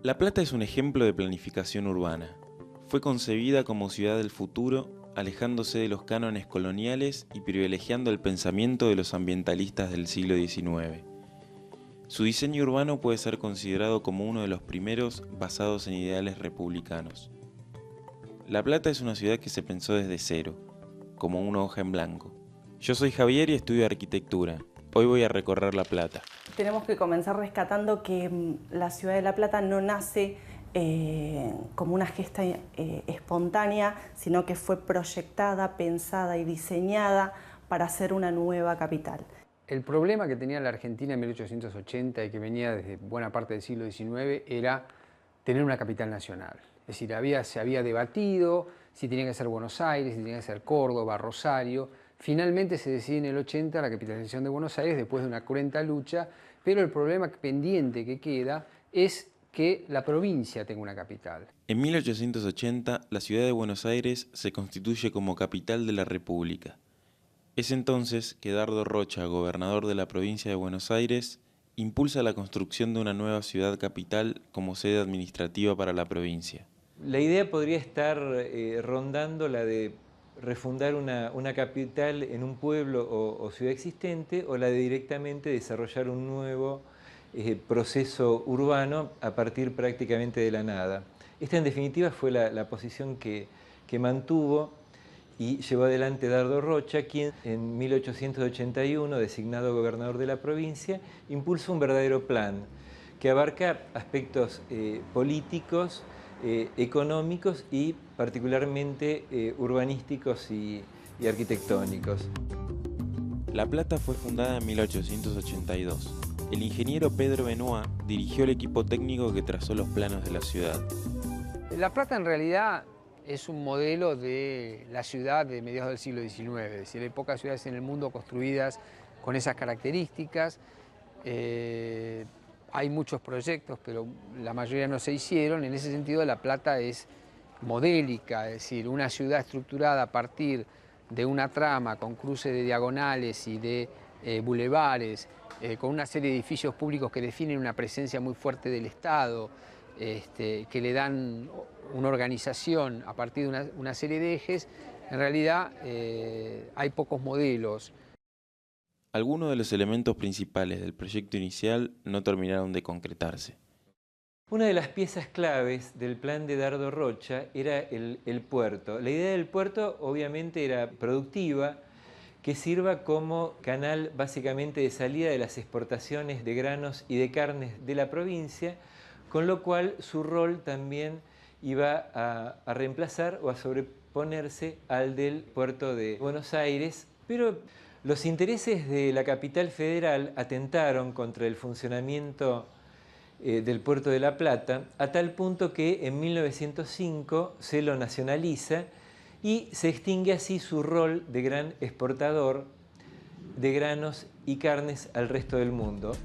La Plata es un ejemplo de planificación urbana. Fue concebida como ciudad del futuro, alejándose de los cánones coloniales y privilegiando el pensamiento de los ambientalistas del siglo XIX. Su diseño urbano puede ser considerado como uno de los primeros basados en ideales republicanos. La Plata es una ciudad que se pensó desde cero, como una hoja en blanco. Yo soy Javier y estudio arquitectura. Hoy voy a recorrer La Plata. Tenemos que comenzar rescatando que la ciudad de La Plata no nace como una gesta espontánea, sino que fue proyectada, pensada y diseñada para ser una nueva capital. El problema que tenía la Argentina en 1880 y que venía desde buena parte del siglo XIX era tener una capital nacional. Es decir, se había debatido si tenía que ser Buenos Aires, si tenía que ser Córdoba, Rosario. Finalmente se decide en el 80 la capitalización de Buenos Aires después de una cruenta lucha, pero el problema pendiente que queda es que la provincia tenga una capital. En 1880, la ciudad de Buenos Aires se constituye como capital de la República. Es entonces que Dardo Rocha, gobernador de la provincia de Buenos Aires, impulsa la construcción de una nueva ciudad capital como sede administrativa para la provincia. La idea podría estar rondando la de refundar una capital en un pueblo o ciudad existente, o la de directamente desarrollar un nuevo proceso urbano a partir prácticamente de la nada. Esta en definitiva fue la posición que mantuvo y llevó adelante Dardo Rocha, quien en 1881, designado gobernador de la provincia, impulsó un verdadero plan que abarca aspectos políticos, económicos y particularmente urbanísticos y arquitectónicos. La Plata fue fundada en 1882. El ingeniero Pedro Benoit dirigió el equipo técnico que trazó los planos de la ciudad. La Plata en realidad es un modelo de la ciudad de mediados del siglo XIX, es decir, hay pocas ciudades en el mundo construidas con esas características. Hay muchos proyectos, pero la mayoría no se hicieron. En ese sentido, La Plata es modélica, es decir, una ciudad estructurada a partir de una trama con cruce de diagonales y de bulevares, con una serie de edificios públicos que definen una presencia muy fuerte del Estado, que le dan una organización a partir de una serie de ejes. En realidad hay pocos modelos. Algunos de los elementos principales del proyecto inicial no terminaron de concretarse. Una de las piezas claves del plan de Dardo Rocha era el puerto. La idea del puerto obviamente era productiva, que sirva como canal básicamente de salida de las exportaciones de granos y de carnes de la provincia, con lo cual su rol también iba a reemplazar o a sobreponerse al del puerto de Buenos Aires, pero los intereses de la capital federal atentaron contra el funcionamiento del puerto de La Plata, a tal punto que en 1905 se lo nacionaliza y se extingue así su rol de gran exportador de granos y carnes al resto del mundo.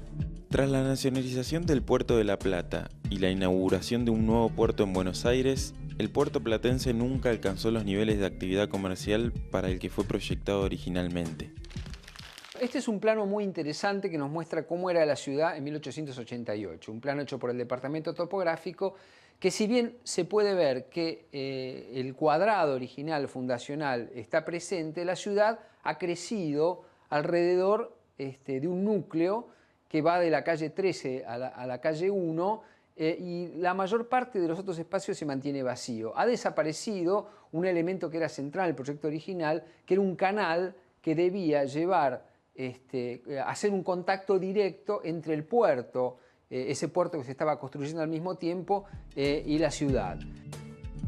Tras la nacionalización del puerto de La Plata y la inauguración de un nuevo puerto en Buenos Aires, el puerto platense nunca alcanzó los niveles de actividad comercial para el que fue proyectado originalmente. Este es un plano muy interesante que nos muestra cómo era la ciudad en 1888, un plano hecho por el Departamento Topográfico, que si bien se puede ver que el cuadrado original fundacional está presente, la ciudad ha crecido alrededor de un núcleo que va de la calle 13 a la calle 1, y la mayor parte de los otros espacios se mantiene vacío. Ha desaparecido un elemento que era central en el proyecto original, que era un canal que debía llevar, hacer un contacto directo entre el puerto, ese puerto que se estaba construyendo al mismo tiempo, y la ciudad.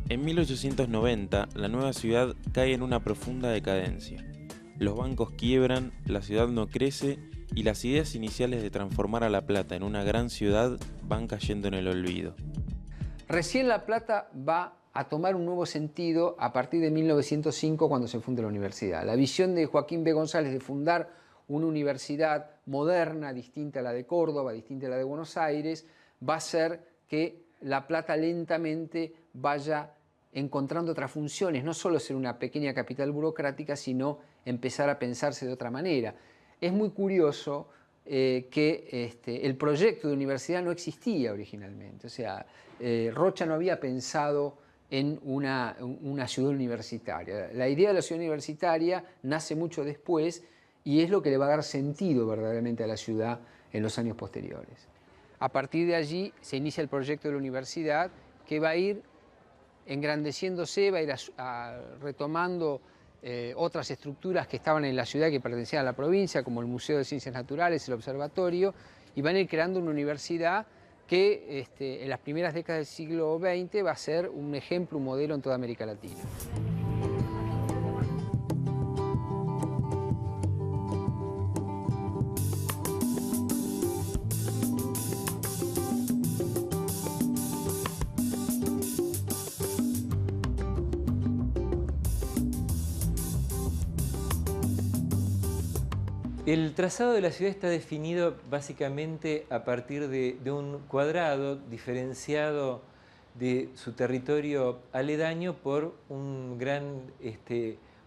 En 1890, la nueva ciudad cae en una profunda decadencia. Los bancos quiebran, la ciudad no crece y las ideas iniciales de transformar a La Plata en una gran ciudad van cayendo en el olvido. Recién La Plata va a tomar un nuevo sentido a partir de 1905, cuando se funda la universidad. La visión de Joaquín B. González de fundar una universidad moderna, distinta a la de Córdoba, distinta a la de Buenos Aires, va a hacer que La Plata lentamente vaya encontrando otras funciones, no solo ser una pequeña capital burocrática, sino empezar a pensarse de otra manera. Es muy curioso que el proyecto de universidad no existía originalmente. O sea, Rocha no había pensado en una ciudad universitaria. La idea de la ciudad universitaria nace mucho después y es lo que le va a dar sentido verdaderamente a la ciudad en los años posteriores. A partir de allí se inicia el proyecto de la universidad, que va a ir engrandeciéndose, va a ir retomando otras estructuras que estaban en la ciudad que pertenecían a la provincia, como el Museo de Ciencias Naturales, el Observatorio, y van a ir creando una universidad que en las primeras décadas del siglo XX va a ser un ejemplo, un modelo en toda América Latina. El trazado de la ciudad está definido básicamente a partir de un cuadrado diferenciado de su territorio aledaño por un gran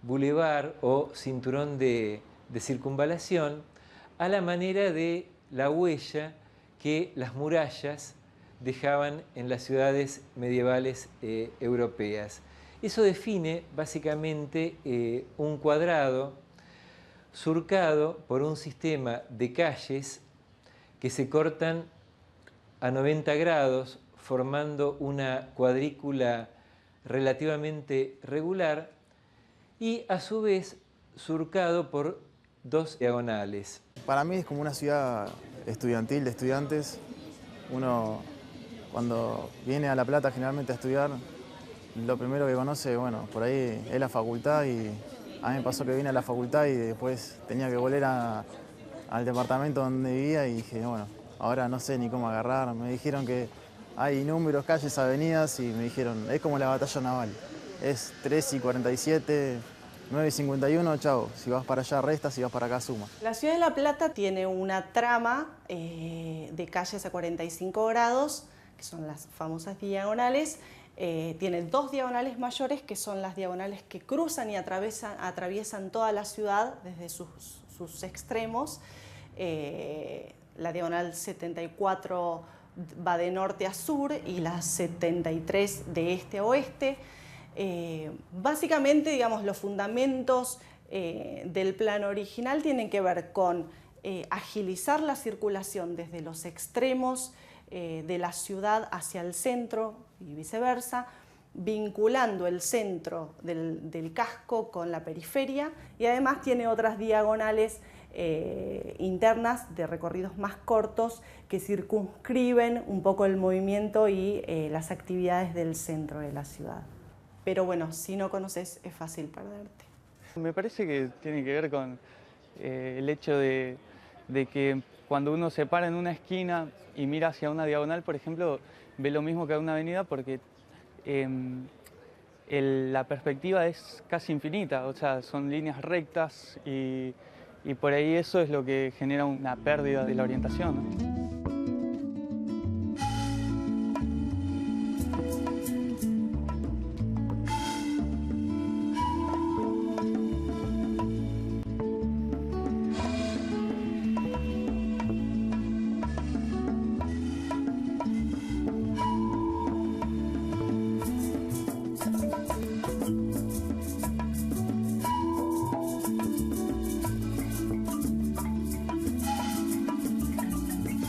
bulevar o cinturón de circunvalación, a la manera de la huella que las murallas dejaban en las ciudades medievales europeas. Eso define básicamente un cuadrado surcado por un sistema de calles que se cortan a 90 grados, formando una cuadrícula relativamente regular y a su vez surcado por dos diagonales. Para mí es como una ciudad estudiantil de estudiantes. Uno cuando viene a La Plata generalmente a estudiar, lo primero que conoce, bueno, por ahí es la facultad, y a mí me pasó que vine a la facultad y después tenía que volver al departamento donde vivía y dije, bueno, ahora no sé ni cómo agarrar. Me dijeron que hay números, calles, avenidas y me dijeron, es como la batalla naval. Es 3:47, 9:51, chao. Si vas para allá resta, si vas para acá suma. La ciudad de La Plata tiene una trama de calles a 45 grados, que son las famosas diagonales. Tiene dos diagonales mayores, que son las diagonales que cruzan y atraviesan toda la ciudad desde sus extremos. La diagonal 74 va de norte a sur y la 73 de este a oeste. Básicamente, digamos, los fundamentos del plan original tienen que ver con agilizar la circulación desde los extremos de la ciudad hacia el centro y viceversa, vinculando el centro del casco con la periferia, y además tiene otras diagonales internas de recorridos más cortos que circunscriben un poco el movimiento y las actividades del centro de la ciudad. Pero bueno, si no conoces es fácil perderte. Me parece que tiene que ver con el hecho de que cuando uno se para en una esquina y mira hacia una diagonal, por ejemplo, ve lo mismo que a una avenida, porque la perspectiva es casi infinita, o sea, son líneas rectas y por ahí eso es lo que genera una pérdida de la orientación, ¿no?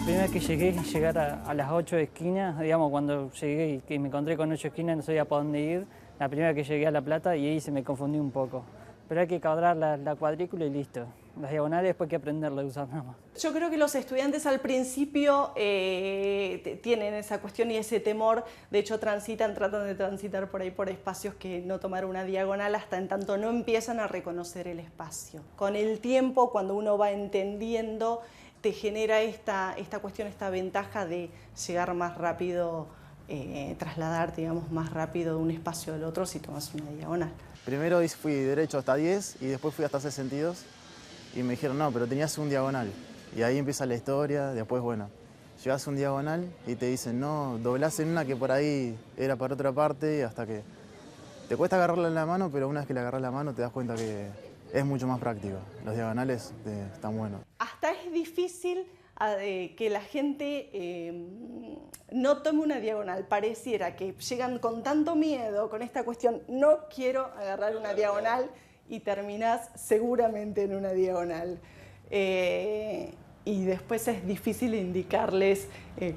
La primera vez que llegar a las 8 esquinas, digamos, cuando llegué y que me encontré con 8 esquinas, no sabía para dónde ir. La primera que llegué a La Plata y ahí se me confundió un poco. Pero hay que cuadrar la cuadrícula y listo. Las diagonales después hay que aprenderlas a usar nada más. Yo creo que los estudiantes al principio tienen esa cuestión y ese temor. De hecho, tratan de transitar por ahí por espacios que no tomar una diagonal hasta en tanto no empiezan a reconocer el espacio. Con el tiempo, cuando uno va entendiendo, te genera esta cuestión, esta ventaja de llegar más rápido, trasladarte, digamos, más rápido de un espacio al otro si tomas una diagonal. Primero fui derecho hasta 10 y después fui hasta 62 y me dijeron, no, pero tenías un diagonal. Y ahí empieza la historia, después, bueno, llegas a un diagonal y te dicen, no, doblás en una que por ahí era para otra parte, hasta que te cuesta agarrarla en la mano, pero una vez que la agarras en la mano te das cuenta que es mucho más práctico. Los diagonales están buenos. Hasta es es difícil que la gente no tome una diagonal. Pareciera que llegan con tanto miedo, con esta cuestión, no quiero agarrar una diagonal, y terminás seguramente en una diagonal. Y después es difícil indicarles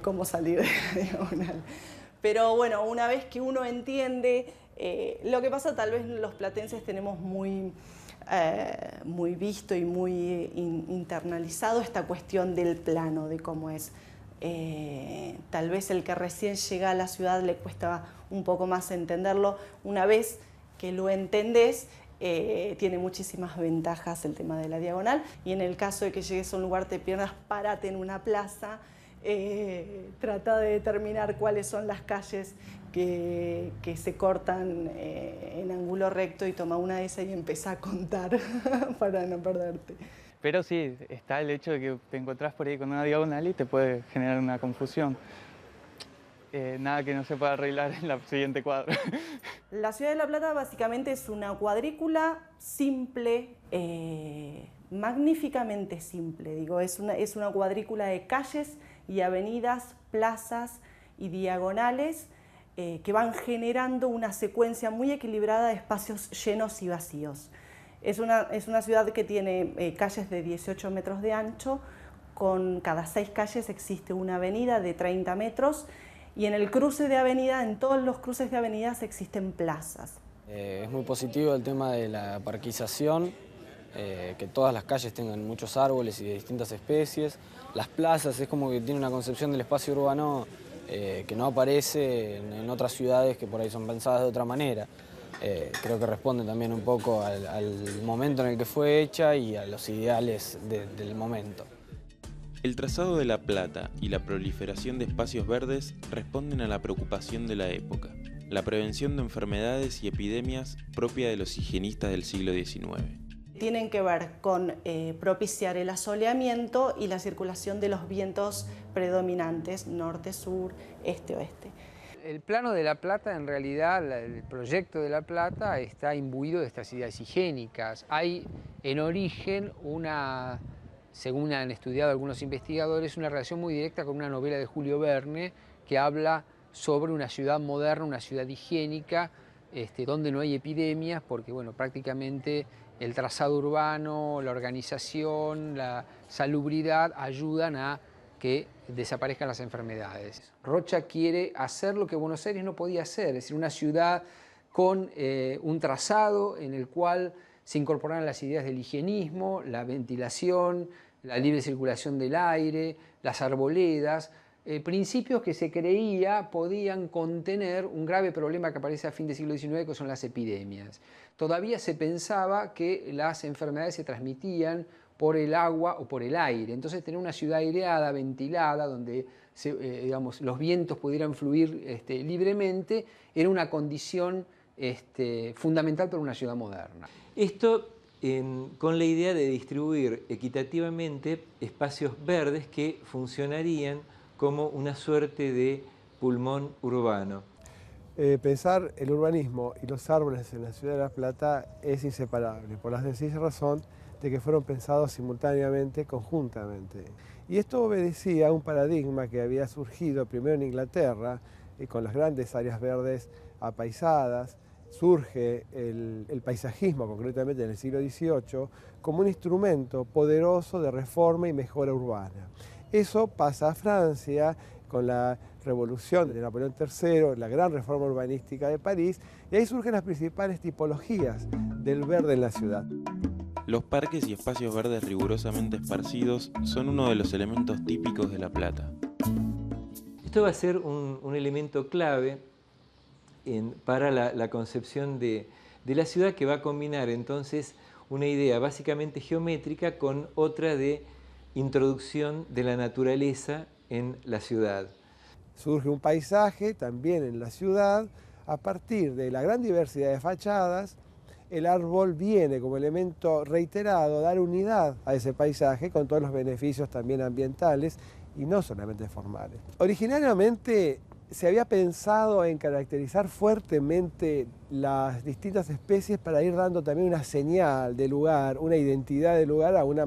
cómo salir de la diagonal. Pero bueno, una vez que uno entiende, lo que pasa, tal vez los platenses tenemos muy visto y muy internalizado esta cuestión del plano, de cómo es. Tal vez el que recién llega a la ciudad le cuesta un poco más entenderlo. Una vez que lo entendés, tiene muchísimas ventajas el tema de la diagonal, y en el caso de que llegues a un lugar, te pierdas, párate en una plaza, trata de determinar cuáles son las calles que se cortan en ángulo recto, y toma una de esas y empieza a contar para no perderte. Pero sí, está el hecho de que te encontrás por ahí con una diagonal y te puede generar una confusión. Nada que no se pueda arreglar en la siguiente cuadra. La ciudad de La Plata básicamente es una cuadrícula simple, magníficamente simple. Digo, es una cuadrícula de calles y avenidas, plazas y diagonales que van generando una secuencia muy equilibrada de espacios llenos y vacíos. Es una ciudad que tiene calles de 18 metros de ancho, con cada 6 calles existe una avenida de 30 metros, y en el cruce de avenida, en todos los cruces de avenidas existen plazas. Es muy positivo el tema de la parquización, que todas las calles tengan muchos árboles y de distintas especies. Las plazas es como que tiene una concepción del espacio urbano que no aparece en otras ciudades que por ahí son pensadas de otra manera. Creo que responde también un poco al momento en el que fue hecha y a los ideales del momento. El trazado de La Plata y la proliferación de espacios verdes responden a la preocupación de la época, la prevención de enfermedades y epidemias propia de los higienistas del siglo XIX. Tienen que ver con propiciar el asoleamiento y la circulación de los vientos predominantes, norte-sur, este-oeste. El plano de La Plata, en realidad, el proyecto de La Plata está imbuido de estas ideas higiénicas. Hay en origen una, según han estudiado algunos investigadores, una relación muy directa con una novela de Julio Verne que habla sobre una ciudad moderna, una ciudad higiénica, donde no hay epidemias, porque bueno, prácticamente el trazado urbano, la organización, la salubridad ayudan a que desaparezcan las enfermedades. Rocha quiere hacer lo que Buenos Aires no podía hacer, es decir, una ciudad con un trazado en el cual se incorporaran las ideas del higienismo, la ventilación, la libre circulación del aire, las arboledas, principios que se creía podían contener un grave problema que aparece a fin del siglo XIX, que son las epidemias. Todavía se pensaba que las enfermedades se transmitían por el agua o por el aire. Entonces, tener una ciudad aireada, ventilada, donde digamos, los vientos pudieran fluir libremente, era una condición fundamental para una ciudad moderna. Esto con la idea de distribuir equitativamente espacios verdes que funcionarían como una suerte de pulmón urbano. Pensar el urbanismo y los árboles en la ciudad de La Plata es inseparable, por la sencilla razón de que fueron pensados simultáneamente, conjuntamente. Y esto obedecía a un paradigma que había surgido primero en Inglaterra, con las grandes áreas verdes apaisadas. Surge el paisajismo, concretamente en el siglo XVIII, como un instrumento poderoso de reforma y mejora urbana. Eso pasa a Francia con la revolución de Napoleón III, la gran reforma urbanística de París, y ahí surgen las principales tipologías del verde en la ciudad. Los parques y espacios verdes rigurosamente esparcidos son uno de los elementos típicos de La Plata. Esto va a ser un elemento clave para la concepción de la ciudad, que va a combinar entonces una idea básicamente geométrica con otra de introducción de la naturaleza en la ciudad. Surge un paisaje también en la ciudad a partir de la gran diversidad de fachadas. El árbol viene como elemento reiterado a dar unidad a ese paisaje con todos los beneficios también ambientales y no solamente formales. Originariamente se había pensado en caracterizar fuertemente las distintas especies para ir dando también una señal de lugar, una identidad de lugar a una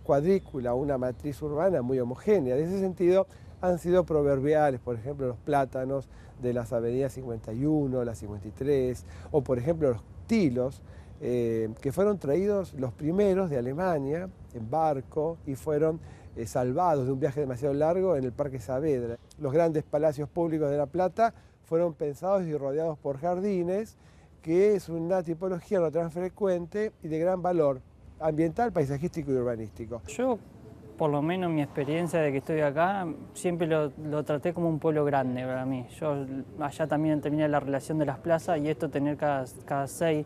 cuadrícula, a una matriz urbana muy homogénea. En ese sentido han sido proverbiales, por ejemplo, los plátanos de las avenidas 51, la 53, o por ejemplo los tilos, que fueron traídos los primeros de Alemania en barco y fueron salvados de un viaje demasiado largo en el Parque Saavedra. Los grandes palacios públicos de La Plata fueron pensados y rodeados por jardines, que es una tipología no tan frecuente y de gran valor ambiental, paisajístico y urbanístico. Yo, por lo menos mi experiencia de que estoy acá, siempre lo traté como un pueblo grande para mí. Yo allá también terminé la relación de las plazas y esto tener cada 6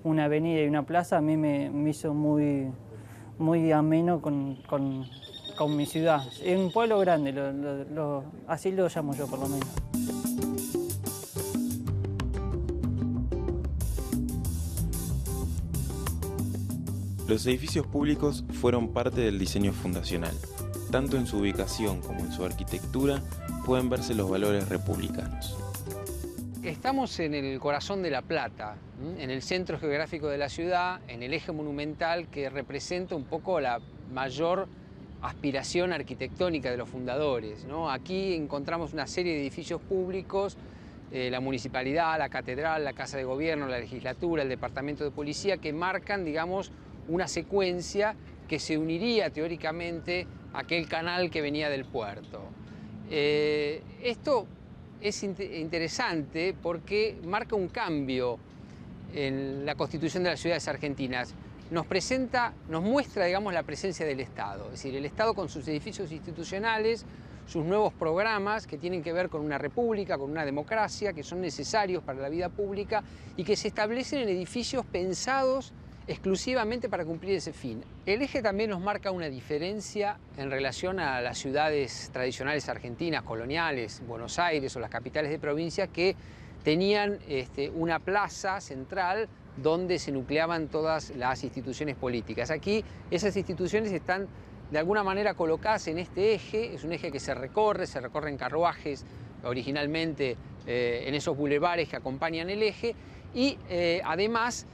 una avenida y una plaza a mí me hizo muy ameno con mi ciudad. Es un pueblo grande, así lo llamo yo por lo menos. Los edificios públicos fueron parte del diseño fundacional. Tanto en su ubicación como en su arquitectura pueden verse los valores republicanos. Estamos en el corazón de La Plata, en el centro geográfico de la ciudad, en el eje monumental que representa un poco la mayor aspiración arquitectónica de los fundadores, ¿no? Aquí encontramos una serie de edificios públicos, la municipalidad, la catedral, la casa de gobierno, la legislatura, el departamento de policía, que marcan, digamos, una secuencia que se uniría teóricamente a aquel canal que venía del puerto. Esto es interesante porque marca un cambio en la constitución de las ciudades argentinas. Nos muestra, digamos, la presencia del Estado, es decir, el Estado con sus edificios institucionales, sus nuevos programas que tienen que ver con una república, con una democracia, que son necesarios para la vida pública y que se establecen en edificios pensados exclusivamente para cumplir ese fin. El eje también nos marca una diferencia en relación a las ciudades tradicionales argentinas, coloniales, Buenos Aires o las capitales de provincia, que tenían una plaza central donde se nucleaban todas las instituciones políticas. Aquí esas instituciones están de alguna manera colocadas en este eje, es un eje que se recorre en carruajes originalmente en esos bulevares que acompañan el eje y además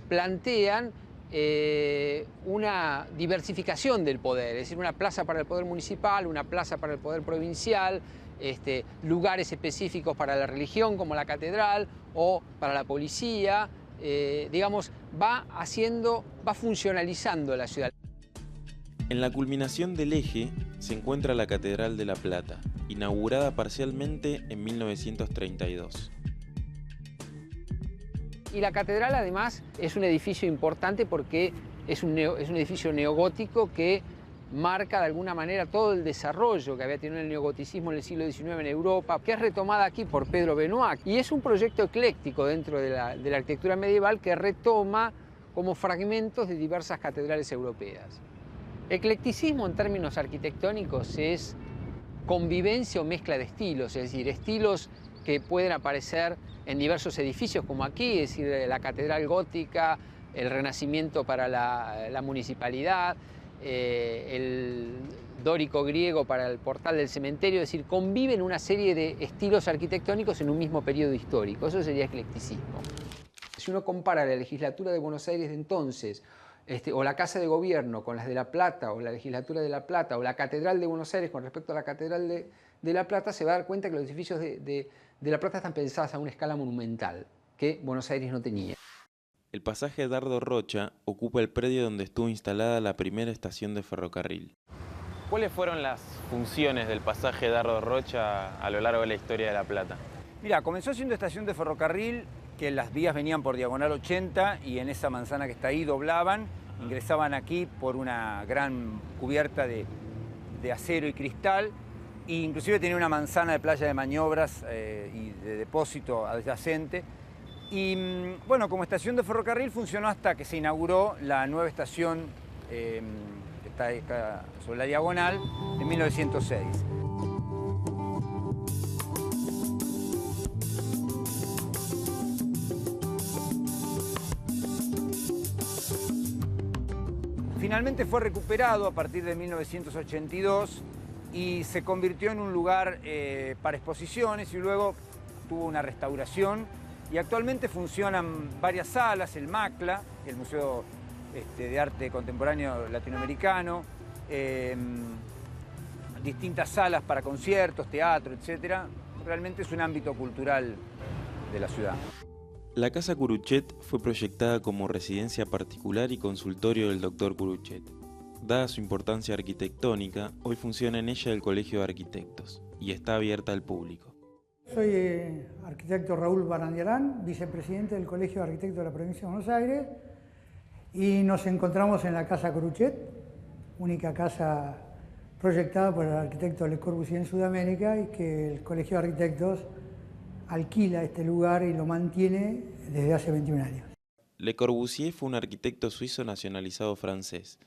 plantean una diversificación del poder, es decir, una plaza para el poder municipal, una plaza para el poder provincial, lugares específicos para la religión como la catedral o para la policía, digamos, va funcionalizando la ciudad. En la culminación del eje se encuentra la Catedral de La Plata, inaugurada parcialmente en 1932. Y la catedral además es un edificio importante porque es un edificio neogótico que marca de alguna manera todo el desarrollo que había tenido el neogoticismo en el siglo XIX en Europa, que es retomada aquí por Pedro Benoit. Y es un proyecto ecléctico dentro de la arquitectura medieval que retoma como fragmentos de diversas catedrales europeas. Eclecticismo en términos arquitectónicos es convivencia o mezcla de estilos, es decir, estilos que pueden aparecer en diversos edificios como aquí, es decir, la catedral gótica, el Renacimiento para la municipalidad, el dórico griego para el portal del cementerio, es decir, conviven una serie de estilos arquitectónicos en un mismo periodo histórico. Eso sería eclecticismo. Si uno compara la legislatura de Buenos Aires de entonces, o la Casa de Gobierno con las de La Plata, o la legislatura de La Plata, o la Catedral de Buenos Aires con respecto a la Catedral de La Plata, se va a dar cuenta que los edificios de La Plata están pensados a una escala monumental, que Buenos Aires no tenía. El pasaje Dardo Rocha ocupa el predio donde estuvo instalada la primera estación de ferrocarril. ¿Cuáles fueron las funciones del pasaje Dardo Rocha a lo largo de la historia de La Plata? Mira, comenzó siendo estación de ferrocarril, que las vías venían por Diagonal 80 y en esa manzana que está ahí doblaban, ingresaban aquí por una gran cubierta de acero y cristal, e inclusive tenía una manzana de playa de maniobras y de depósito adyacente. Y bueno, como estación de ferrocarril funcionó hasta que se inauguró la nueva estación que está sobre la Diagonal en 1906. Finalmente fue recuperado a partir de 1982 y se convirtió en un lugar para exposiciones y luego tuvo una restauración y actualmente funcionan varias salas, el MACLA, el Museo de Arte Contemporáneo Latinoamericano, distintas salas para conciertos, teatro, etc. Realmente es un ámbito cultural de la ciudad. La Casa Curuchet fue proyectada como residencia particular y consultorio del Dr. Curuchet. Dada su importancia arquitectónica, hoy funciona en ella el Colegio de Arquitectos y está abierta al público. Soy arquitecto Raúl Barandiarán, vicepresidente del Colegio de Arquitectos de la Provincia de Buenos Aires, y nos encontramos en la Casa Curuchet, única casa proyectada por el arquitecto Le Corbusier en Sudamérica y que el Colegio de Arquitectos alquila este lugar y lo mantiene desde hace 21 años. Le Corbusier fue un arquitecto suizo nacionalizado francés.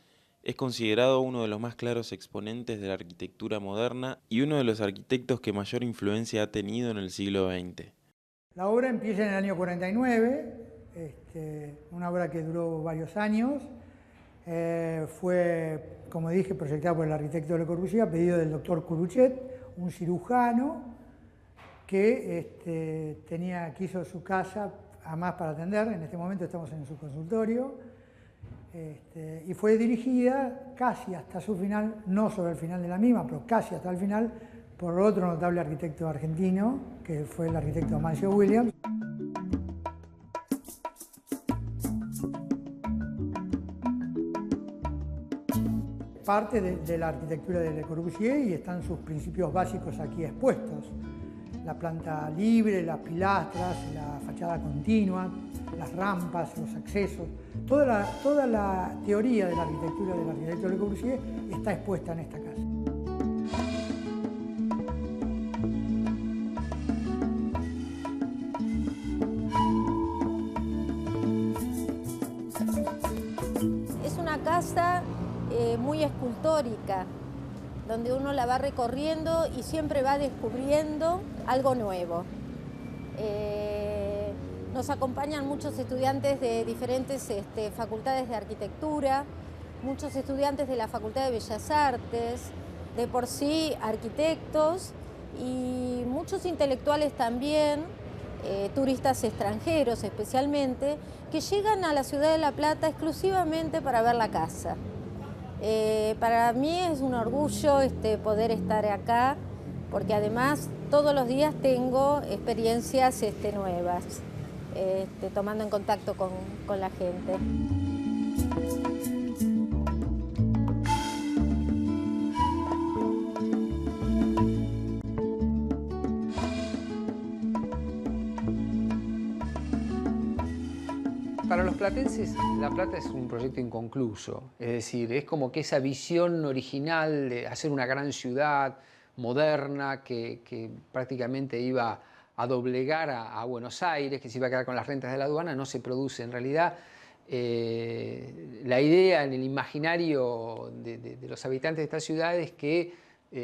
Es considerado uno de los más claros exponentes de la arquitectura moderna y uno de los arquitectos que mayor influencia ha tenido en el siglo XX. La obra empieza en el año 49, una obra que duró varios años. Fue, como dije, proyectada por el arquitecto Le Corbusier a pedido del doctor Curuchet, un cirujano que quiso su casa además para atender. En este momento estamos en su consultorio. Y fue dirigida casi hasta su final, no sobre el final de la misma, pero casi hasta el final, por otro notable arquitecto argentino, que fue el arquitecto Amancio Williams. Parte de la arquitectura de Le Corbusier y están sus principios básicos aquí expuestos. La planta libre, las pilastras, la fachada continua, las rampas, los accesos. Toda la teoría de la arquitectura del arquitecto Le Corbusier está expuesta en esta casa. Es una casa muy escultórica, donde uno la va recorriendo y siempre va descubriendo algo nuevo. Nos acompañan muchos estudiantes de diferentes facultades de arquitectura, muchos estudiantes de la Facultad de Bellas Artes, de por sí arquitectos y muchos intelectuales también, turistas extranjeros especialmente, que llegan a la ciudad de La Plata exclusivamente para ver la casa. Para mí es un orgullo poder estar acá, porque además todos los días tengo experiencias nuevas, tomando en contacto con la gente. Para los platenses, La Plata es un proyecto inconcluso, es decir, es como que esa visión original de hacer una gran ciudad moderna que prácticamente iba a doblegar a Buenos Aires, que se iba a quedar con las rentas de la aduana, no se produce. En realidad, la idea en el imaginario de los habitantes de esta ciudad es que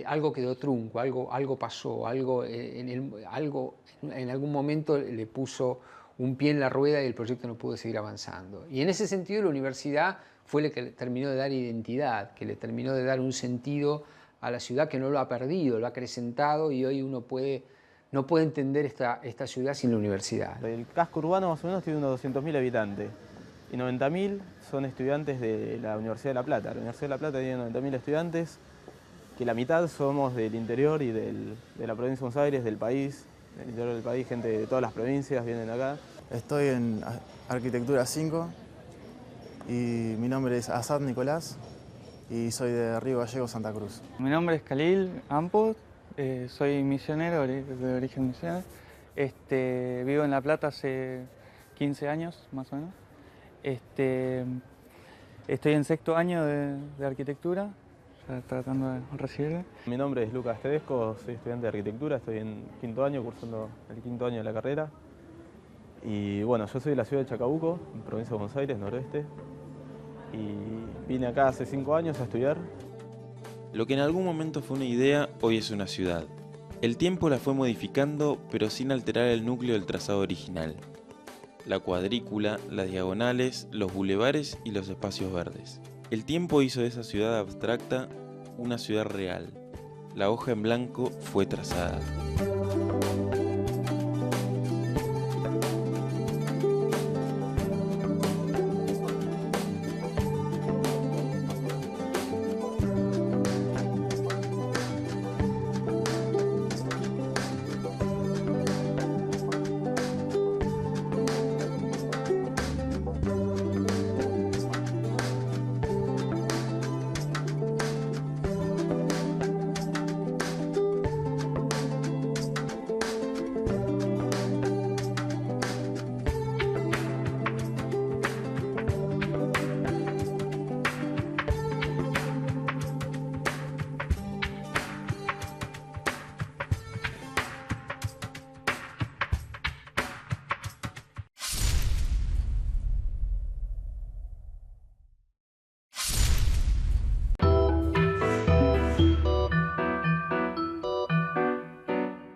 algo quedó trunco, algo pasó, algo en algún momento le puso un pie en la rueda y el proyecto no pudo seguir avanzando. Y en ese sentido la universidad fue la que le terminó de dar identidad, que le terminó de dar un sentido a la ciudad que no lo ha perdido, lo ha acrecentado y hoy uno no puede entender esta ciudad sin la universidad. El casco urbano más o menos tiene unos 200.000 habitantes y 90.000 son estudiantes de la Universidad de La Plata. La Universidad de La Plata tiene 90.000 estudiantes, que la mitad somos del interior y de la provincia de Buenos Aires, del país. Del interior del país, gente de todas las provincias vienen acá. Estoy en Arquitectura 5 y mi nombre es Asad Nicolás y soy de Río Gallegos, Santa Cruz. Mi nombre es Khalil Ampot, soy misionero, de origen misionero. Vivo en La Plata hace 15 años, más o menos. Estoy en sexto año de arquitectura, tratando de recibirme. Mi nombre es Lucas Tedesco, soy estudiante de arquitectura, estoy en quinto año, cursando el quinto año de la carrera. Y bueno, yo soy de la ciudad de Chacabuco, en provincia de Buenos Aires, noroeste. Y vine acá hace 5 años a estudiar. Lo que en algún momento fue una idea, hoy es una ciudad. El tiempo la fue modificando, pero sin alterar el núcleo del trazado original. La cuadrícula, las diagonales, los bulevares y los espacios verdes. El tiempo hizo de esa ciudad abstracta una ciudad real. la hoja en blanco fue trazada.